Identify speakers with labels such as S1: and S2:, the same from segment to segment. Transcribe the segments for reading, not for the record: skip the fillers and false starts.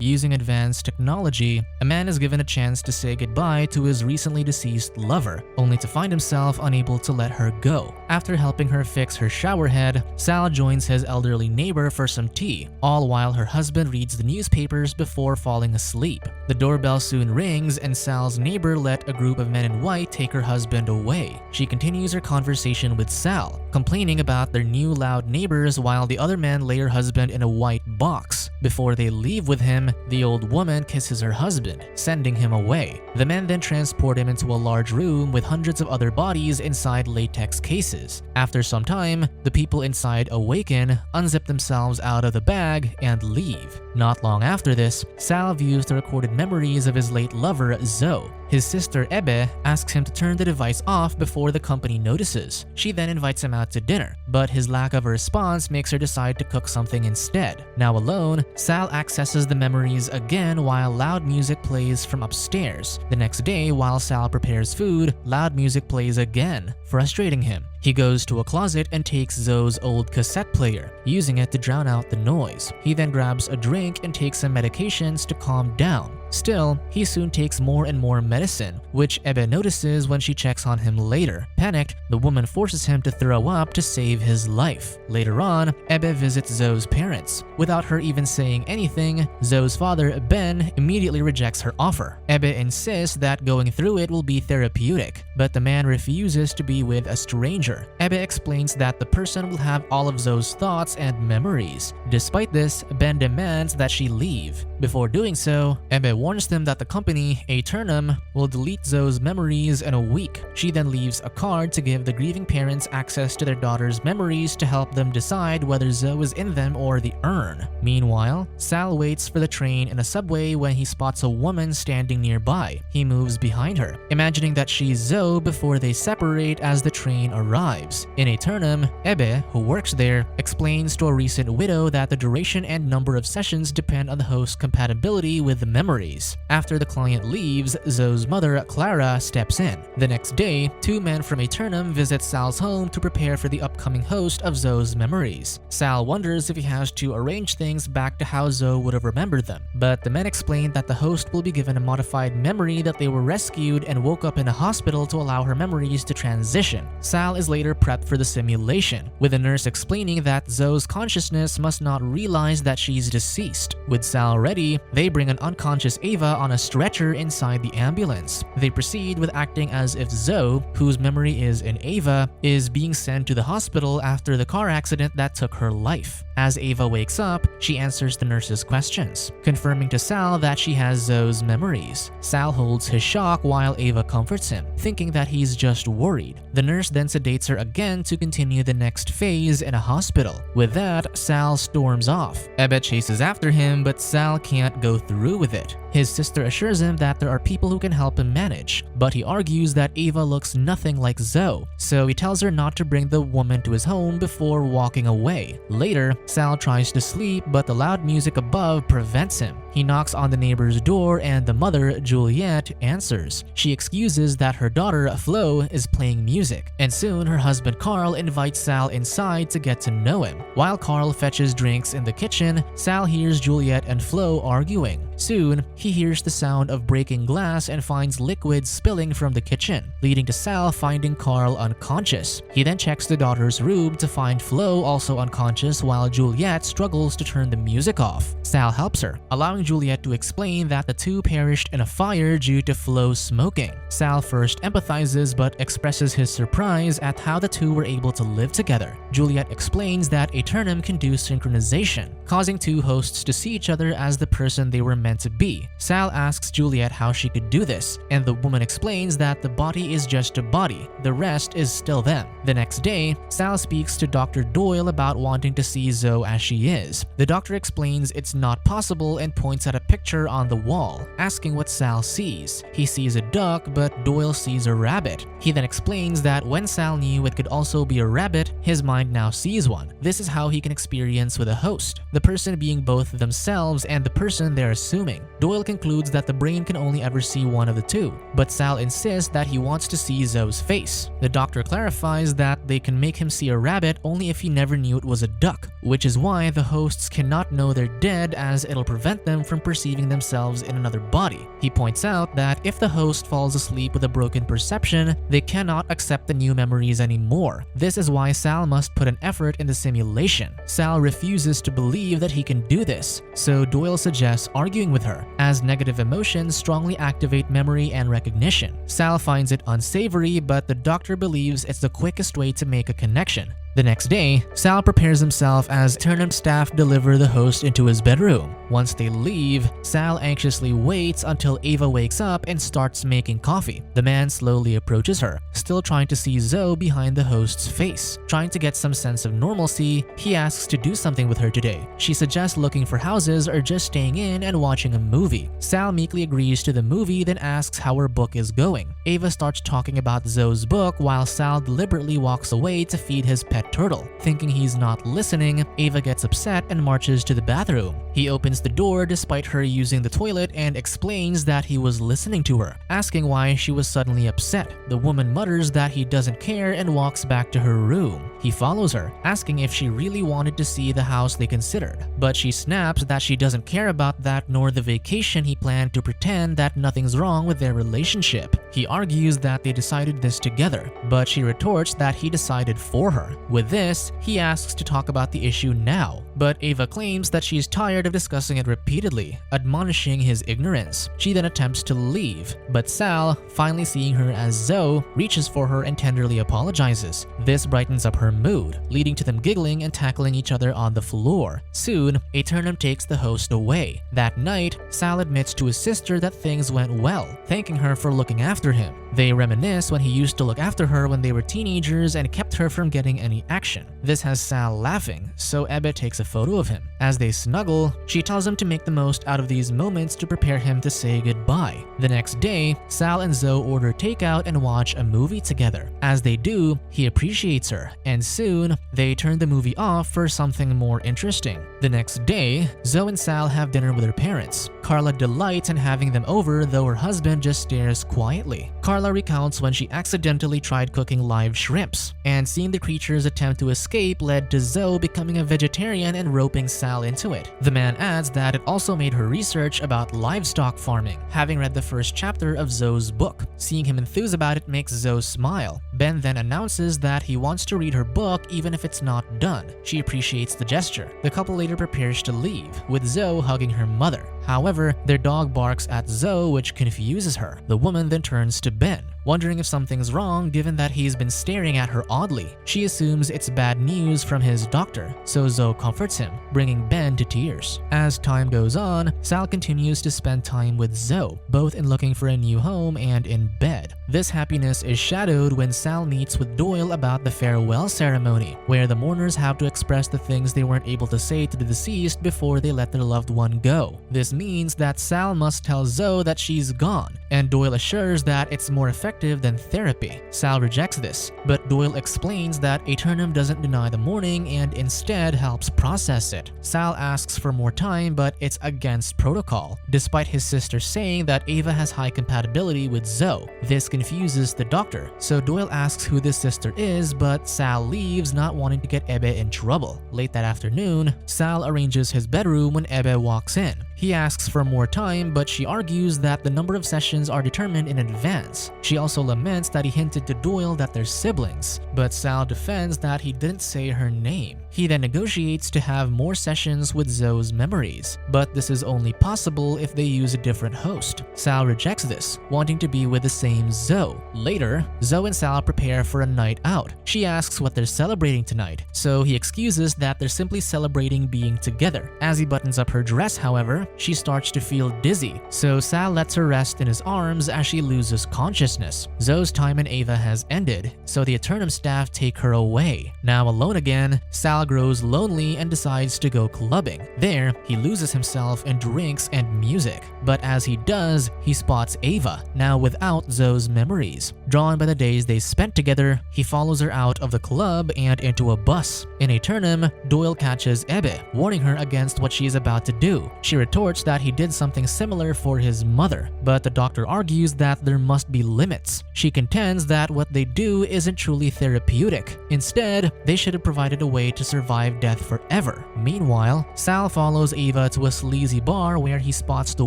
S1: Using advanced technology, a man is given a chance to say goodbye to his recently deceased lover, only to find himself unable to let her go. After helping her fix her shower head, Sal joins his elderly neighbor for some tea, all while her husband reads the newspapers before falling asleep. The doorbell soon rings and Sal's neighbor let a group of men in white take her husband away. She continues her conversation with Sal, complaining about their new loud neighbors while the other men lay her husband in a white box. Before they leave with him, the old woman kisses her husband, sending him away. The men then transport him into a large room with hundreds of other bodies inside latex cases. After some time, the people inside awaken, unzip themselves out of the bag, and leave. Not long after this, Sal views the recorded memories of his late lover, Zoe. His sister Ebe asks him to turn the device off before the company notices. She then invites him out to dinner, but his lack of a response makes her decide to cook something instead. Now alone, Sal accesses the memories again while loud music plays from upstairs. The next day, while Sal prepares food, loud music plays again, frustrating him. He goes to a closet and takes Zoe's old cassette player, using it to drown out the noise. He then grabs a drink and takes some medications to calm down. Still, he soon takes more and more medicine, which Ebe notices when she checks on him later. Panicked, the woman forces him to throw up to save his life. Later on, Ebe visits Zoe's parents. Without her even saying anything, Zoe's father, Ben, immediately rejects her offer. Ebe insists that going through it will be therapeutic, but the man refuses to be with a stranger. Ebe explains that the person will have all of Zoe's thoughts and memories. Despite this, Ben demands that she leave. Before doing so, Ebe warns them that the company, Aeternum, will delete Zoe's memories in a week. She then leaves a card to give the grieving parents access to their daughter's memories to help them decide whether Zoe is in them or the urn. Meanwhile, Sal waits for the train in a subway when he spots a woman standing nearby. He moves behind her, imagining that she's Zoe before they separate as the train arrives. In Aeternum, Ebe, who works there, explains to a recent widow that the duration and number of sessions depend on the host's compatibility with the memories. After the client leaves, Zoe's mother, Clara, steps in. The next day, two men from Aeternum visit Sal's home to prepare for the upcoming host of Zoe's memories. Sal wonders if he has to arrange things back to how Zoe would have remembered them, but the men explain that the host will be given a modified memory that they were rescued and woke up in a hospital to allow her memories to transition. Sal is later prepped for the simulation, with a nurse explaining that Zoe's consciousness must not realize that she's deceased. With Sal ready, they bring an unconscious Ava on a stretcher inside the ambulance. They proceed with acting as if Zoe, whose memory is in Ava, is being sent to the hospital after the car accident that took her life. As Ava wakes up, she answers the nurse's questions, confirming to Sal that she has Zoe's memories. Sal holds his shock while Ava comforts him, thinking that he's just worried. The nurse then sedates her again to continue the next phase in a hospital. With that, Sal storms off. Ebe chases after him, but Sal can't go through with it. His sister assures him that there are people who can help him manage, but he argues that Ava looks nothing like Zoe, so he tells her not to bring the woman to his home before walking away. Later, Sal tries to sleep, but the loud music above prevents him. He knocks on the neighbor's door and the mother, Juliet, answers. She excuses that her daughter, Flo, is playing music, and soon her husband Carl invites Sal inside to get to know him. While Carl fetches drinks in the kitchen, Sal hears Juliet and Flo arguing. Soon, he hears the sound of breaking glass and finds liquid spilling from the kitchen, leading to Sal finding Carl unconscious. He then checks the daughter's room to find Flo also unconscious while Juliet struggles to turn the music off. Sal helps her, allowing Juliet to explain that the two perished in a fire due to Flo smoking. Sal first empathizes but expresses his surprise at how the two were able to live together. Juliet explains that Aeternum can do synchronization, causing two hosts to see each other as the person they were meant to be. Sal asks Juliet how she could do this, and the woman explains that the body is just a body, the rest is still them. The next day, Sal speaks to Dr. Doyle about wanting to see Zoe as she is. The doctor explains it's not possible and points at a picture on the wall, asking what Sal sees. He sees a duck, but Doyle sees a rabbit. He then explains that when Sal knew it could also be a rabbit, his mind now sees one. This is how he can experience with a host, the person being both themselves and the person they're assuming. Doyle concludes that the brain can only ever see one of the two, but Sal insists that he wants to see Zoe's face. The doctor clarifies that they can make him see a rabbit only if he never knew it was a duck, which is why the hosts cannot know they're dead, as it'll prevent them from perceiving themselves in another body. He points out that if the host falls asleep with a broken perception, they cannot accept the new memories anymore. This is why Sal must put an effort in the simulation. Sal refuses to believe that he can do this, so Doyle suggests arguing with her, as negative emotions strongly activate memory and recognition. Sal finds it unsavory, but the doctor believes it's the quickest way to make a connection. The next day, Sal prepares himself as Aeternum staff deliver the host into his bedroom. Once they leave, Sal anxiously waits until Ava wakes up and starts making coffee. The man slowly approaches her, still trying to see Zoe behind the host's face. Trying to get some sense of normalcy, he asks to do something with her today. She suggests looking for houses or just staying in and watching a movie. Sal meekly agrees to the movie, then asks how her book is going. Ava starts talking about Zoe's book while Sal deliberately walks away to feed his pet turtle. Thinking he's not listening, Ava gets upset and marches to the bathroom. He opens the door despite her using the toilet and explains that he was listening to her, asking why she was suddenly upset. The woman mutters that he doesn't care and walks back to her room. He follows her, asking if she really wanted to see the house they considered, but she snaps that she doesn't care about that nor the vacation he planned to pretend that nothing's wrong with their relationship. He argues that they decided this together, but she retorts that he decided for her. With this, he asks to talk about the issue now, but Ava claims that she's tired of discussing it repeatedly, admonishing his ignorance. She then attempts to leave, but Sal, finally seeing her as Zoe, reaches for her and tenderly apologizes. This brightens up her mood, leading to them giggling and tackling each other on the floor. Soon, Aeternum takes the host away. That night, Sal admits to his sister that things went well, thanking her for looking after him. They reminisce when he used to look after her when they were teenagers and kept her from getting any action. This has Sal laughing, so Ebbe takes a photo of him. As they snuggle, she tells him to make the most out of these moments to prepare him to say goodbye. The next day, Sal and Zoe order takeout and watch a movie together. As they do, he appreciates her, and soon, they turn the movie off for something more interesting. The next day, Zoe and Sal have dinner with her parents. Carla delights in having them over, though her husband just stares quietly. Carla recounts when she accidentally tried cooking live shrimps, and seeing the creatures attempt to escape led to Zoe becoming a vegetarian and roping Sal into it. The man adds that it also made her research about livestock farming, having read the first chapter of Zoe's book. Seeing him enthuse about it makes Zoe smile. Ben then announces that he wants to read her book even if it's not done. She appreciates the gesture. The couple later prepares to leave, with Zoe hugging her mother. However, their dog barks at Zoe, which confuses her. The woman then turns to Ben, wondering if something's wrong given that he's been staring at her oddly. She assumes it's bad news from his doctor, so Zoe comforts him, bringing Ben to tears. As time goes on, Sal continues to spend time with Zoe, both in looking for a new home and in bed. This happiness is shadowed when Sal meets with Doyle about the farewell ceremony, where the mourners have to express the things they weren't able to say to the deceased before they let their loved one go. This means that Sal must tell Zoe that she's gone, and Doyle assures that it's more effective than therapy. Sal rejects this, but Doyle explains that Aeternum doesn't deny the mourning and instead helps process it. Sal asks for more time, but it's against protocol, despite his sister saying that Ava has high compatibility with Zoe. This confuses the doctor, so Doyle asks who this sister is, but Sal leaves, not wanting to get Ebbe in trouble. Late that afternoon, Sal arranges his bedroom when Ebbe walks in. He asks for more time, but she argues that the number of sessions are determined in advance. She also laments that he hinted to Doyle that they're siblings, but Sal defends that he didn't say her name. He then negotiates to have more sessions with Zoe's memories, but this is only possible if they use a different host. Sal rejects this, wanting to be with the same Zoe. Later, Zoe and Sal prepare for a night out. She asks what they're celebrating tonight, so he excuses that they're simply celebrating being together. As he buttons up her dress, however, she starts to feel dizzy, so Sal lets her rest in his arms as she loses consciousness. Zoe's time in Ava has ended, so the Aeternum staff take her away. Now alone again, Sal grows lonely and decides to go clubbing. There, he loses himself in drinks and music, but as he does, he spots Ava, now without Zoe's memories. Drawn by the days they spent together, he follows her out of the club and into a bus. In Aeternum, Doyle catches Ebbe, warning her against what she is about to do. She retorts retorts that he did something similar for his mother, but the doctor argues that there must be limits. She contends that what they do isn't truly therapeutic. Instead, they should have provided a way to survive death forever. Meanwhile, Sal follows Ava to a sleazy bar where he spots the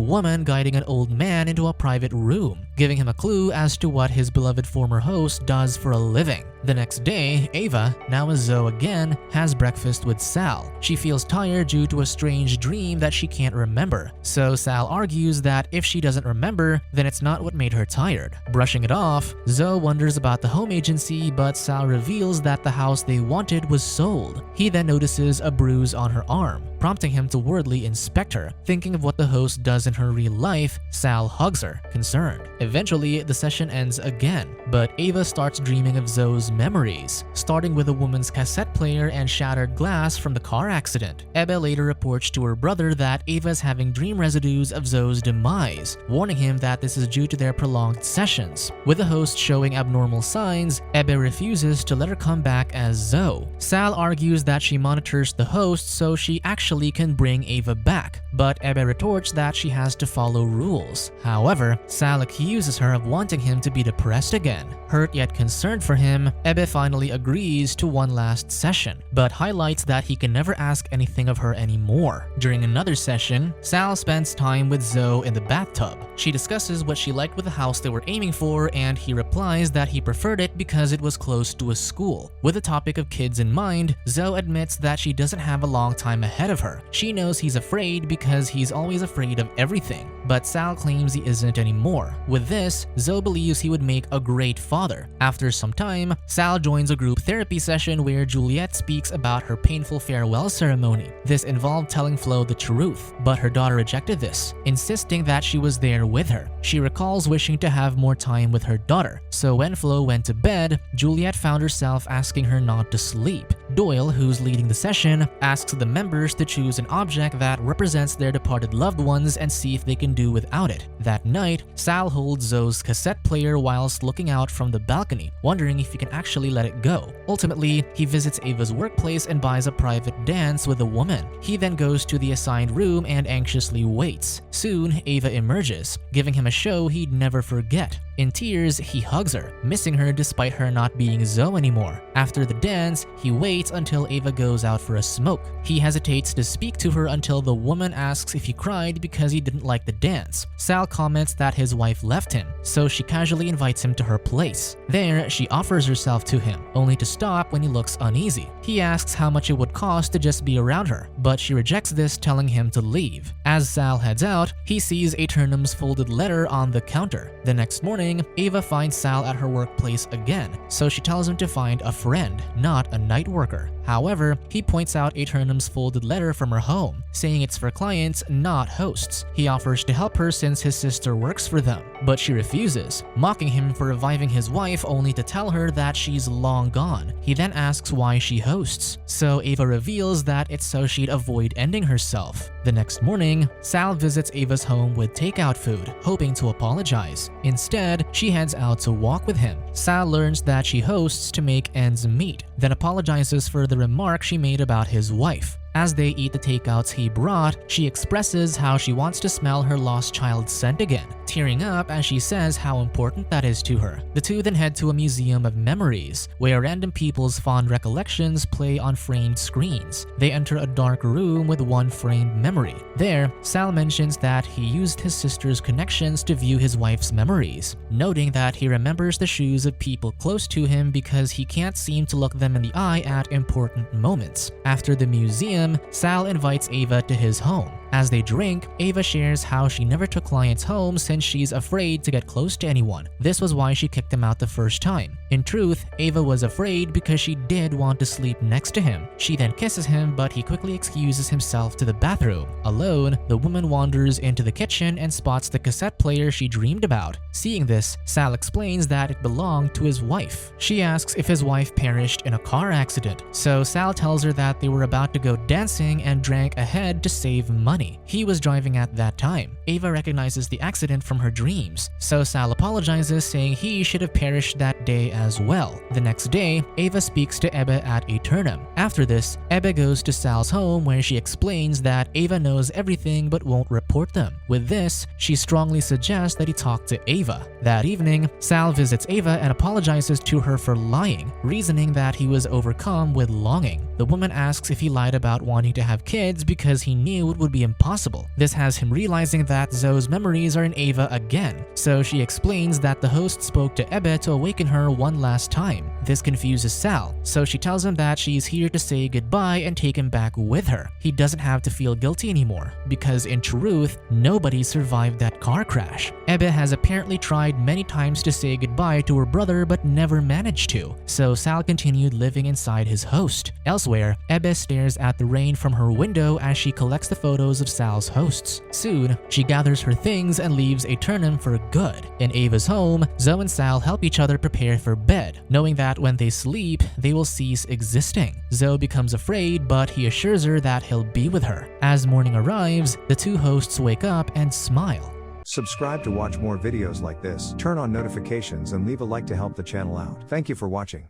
S1: woman guiding an old man into a private room, giving him a clue as to what his beloved former host does for a living. The next day, Ava, now as Zoe again, has breakfast with Sal. She feels tired due to a strange dream that she can't remember, so Sal argues that if she doesn't remember, then it's not what made her tired. Brushing it off, Zoe wonders about the home agency, but Sal reveals that the house they wanted was sold. He then notices a bruise on her arm, prompting him to worriedly inspect her. Thinking of what the host does in her real life, Sal hugs her, concerned. Eventually, the session ends again, but Ava starts dreaming of Zoe's memories, starting with a woman's cassette player and shattered glass from the car accident. Ebe later reports to her brother that Ava's having dream residues of Zoe's demise, warning him that this is due to their prolonged sessions. With the host showing abnormal signs, Ebe refuses to let her come back as Zoe. Sal argues that she monitors the host so she actually can bring Ava back, but Ebe retorts that she has to follow rules. However, Sal accuses her of wanting him to be depressed again. Hurt yet concerned for him, Ebe finally agrees to one last session, but highlights that he can never ask anything of her anymore. During another session, Sal spends time with Zoe in the bathtub. She discusses what she liked with the house they were aiming for, and he replies that he preferred it because it was close to a school. With the topic of kids in mind, Zoe admits that she doesn't have a long time ahead of her. She knows he's afraid because he's always afraid of everything, but Sal claims he isn't anymore. With this, Zoe believes he would make a great father. After some time, Sal joins a group therapy session where Juliet speaks about her painful farewell ceremony. This involved telling Flo the truth, but her daughter rejected this, insisting that she was there with her. She recalls wishing to have more time with her daughter, so when Flo went to bed, Juliet found herself asking her not to sleep. Doyle, who's leading the session, asks the members to choose an object that represents their departed loved ones and see if they can do without it. That night, Sal holds Zoe's cassette player whilst looking out from the balcony, wondering if he can actually let it go. Ultimately, he visits Ava's workplace and buys a private dance with a woman. He then goes to the assigned room and anxiously waits. Soon, Ava emerges, giving him a show he'd never forget. In tears, he hugs her, missing her despite her not being Zoe anymore. After the dance, he waits until Ava goes out for a smoke. He hesitates to speak to her until the woman asks if he cried because he didn't like the dance. Sal comments that his wife left him, so she casually invites him to her place. There, she offers herself to him, only to stop when he looks uneasy. He asks how much it would cost to just be around her, but she rejects this, telling him to leave. As Sal heads out, he sees Aeternum's folded letter on the counter. The next morning, Ava finds Sal at her workplace again, so she tells him to find a friend, not a night worker. However, he points out Aeternum's folded letter from her home, saying it's for clients, not hosts. He offers to help her since his sister works for them, but she refuses, mocking him for reviving his wife only to tell her that she's long gone. He then asks why she hosts, so Ava reveals that it's so she'd avoid ending herself. The next morning, Sal visits Ava's home with takeout food, hoping to apologize. Instead, she heads out to walk with him. Sal learns that she hosts to make ends meet, then apologizes for the remark she made about his wife. As they eat the takeouts he brought, she expresses how she wants to smell her lost child's scent again, tearing up as she says how important that is to her. The two then head to a museum of memories, where random people's fond recollections play on framed screens. They enter a dark room with one framed memory. There, Sal mentions that he used his sister's connections to view his wife's memories, noting that he remembers the shoes of people close to him because he can't seem to look them in the eye at important moments. After the museum, Sal invites Ava to his home. As they drink, Ava shares how she never took clients home since she's afraid to get close to anyone. This was why she kicked him out the first time. In truth, Ava was afraid because she did want to sleep next to him. She then kisses him, but he quickly excuses himself to the bathroom. Alone, the woman wanders into the kitchen and spots the cassette player she dreamed about. Seeing this, Sal explains that it belonged to his wife. She asks if his wife perished in a car accident, so Sal tells her that they were about to go dancing and drank ahead to save money. 2020. He was driving at that time. Ava recognizes the accident from her dreams, so Sal apologizes, saying he should have perished that day as well. The next day, Ava speaks to Ebbe at Aeternum. After this, Ebbe goes to Sal's home where she explains that Ava knows everything but won't report them. With this, she strongly suggests that he talk to Ava. That evening, Sal visits Ava and apologizes to her for lying, reasoning that he was overcome with longing. The woman asks if he lied about wanting to have kids because he knew it would be impossible. This has him realizing that Zoe's memories are in Ava again, so she explains that the host spoke to Ebbe to awaken her one last time. This confuses Sal, so she tells him that she's here to say goodbye and take him back with her. He doesn't have to feel guilty anymore, because in truth, nobody survived that car crash. Ebbe has apparently tried many times to say goodbye to her brother but never managed to, so Sal continued living inside his host. Elsewhere, Ebbe stares at the rain from her window as she collects the photos of Sal's hosts. Soon, she gathers her things and leaves Aeternum for good. In Ava's home, Zoe and Sal help each other prepare for bed, knowing that when they sleep, they will cease existing. Zoe becomes afraid, but he assures her that he'll be with her. As morning arrives, the two hosts wake up and smile.
S2: Subscribe to watch more videos like this, turn on notifications and leave a like to help the channel out. Thank you for watching.